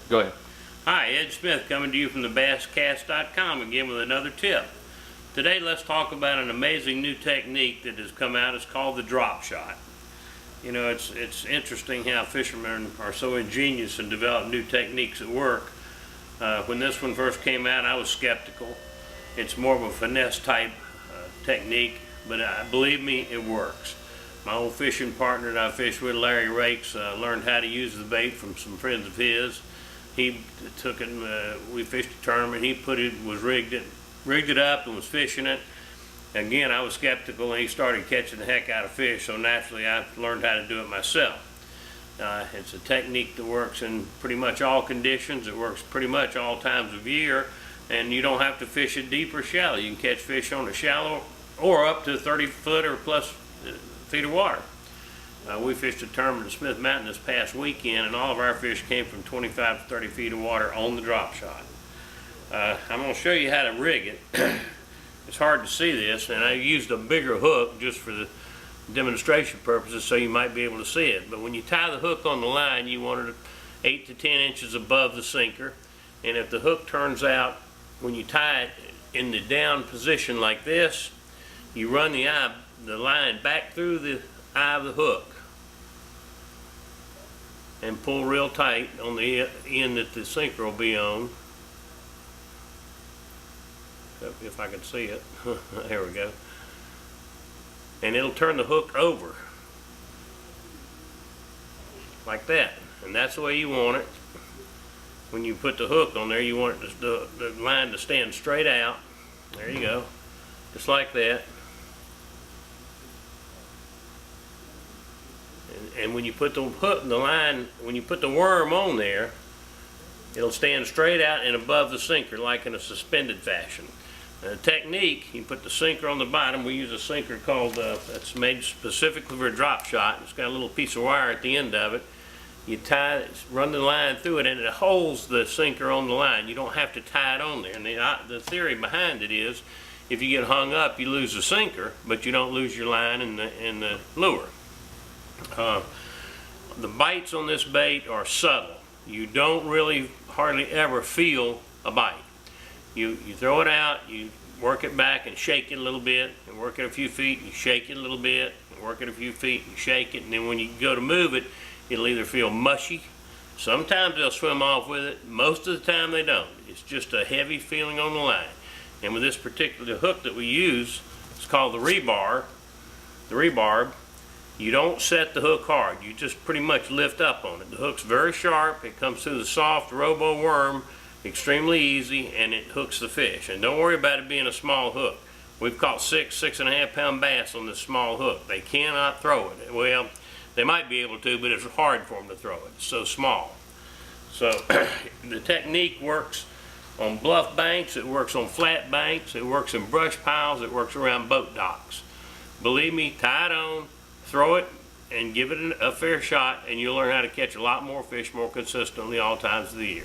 Go ahead. Hi, Ed Smith coming to you from thebasscast.com again with another tip. Today let's talk about an amazing new technique that has come out. It's called the drop shot. You know, it's interesting how fishermen are so ingenious and develop new techniques that work. When this one first came out, I was skeptical. It's more of a finesse type technique, but believe me, it works. My old fishing partner that I fished with, Larry Rakes, learned how to use the bait from some friends of his. He took it, we fished a tournament, he rigged it up and was fishing it. Again, I was skeptical, and he started catching the heck out of fish, so naturally I learned how to do it myself. It's a technique that works in pretty much all conditions. It works pretty much all times of year, and you don't have to fish it deep or shallow. You can catch fish on a shallow or up to 30 foot or plus feet of water. We fished a tournament at Smith Mountain this past weekend, and all of our fish came from 25 to 30 feet of water on the drop shot. I'm going to show you how to rig it. It's hard to see this, and I used a bigger hook just for the demonstration purposes so you might be able to see it. But when you tie the hook on the line, you want it 8 to 10 inches above the sinker, and if the hook turns out when you tie it in the down position like this, you run the line back through the eye of the hook and pull real tight on the end that the sinker will be on. If I can see it. There we go. And it'll turn the hook over like that, and that's the way you want it. When you put the hook on there, you want the line to stand straight out. There you go, just like that. And when you put the hook in the line, when you put the worm on there, it'll stand straight out and above the sinker like in a suspended fashion. The technique, you put the sinker on the bottom. We use a sinker called, that's made specifically for a drop shot. It's got a little piece of wire at the end of it. You tie it, run the line through it, and it holds the sinker on the line. You don't have to tie it on there. And the theory behind it is, if you get hung up, you lose the sinker, but you don't lose your line and the lure. The bites on this bait are subtle. You don't really hardly ever feel a bite. You throw it out, you work it back and shake it a little bit, and work it a few feet, and you shake it a little bit, and work it a few feet, and you shake it, and then when you go to move it, it'll either feel mushy. Sometimes they'll swim off with it. Most of the time they don't. It's just a heavy feeling on the line. And with this particular hook that we use, it's called the rebarb. You don't set the hook hard. You just pretty much lift up on it. The hook's very sharp. It comes through the soft robo worm extremely easy, and it hooks the fish. And don't worry about it being a small hook. We've caught 6.5 pound bass on this small hook. They cannot throw it. Well, they might be able to, but it's hard for them to throw it. It's so small. So the technique works on bluff banks, it works on flat banks, it works in brush piles, it works around boat docks. Believe me, tie it on, throw it, and give it a fair shot, and you'll learn how to catch a lot more fish more consistently all times of the year.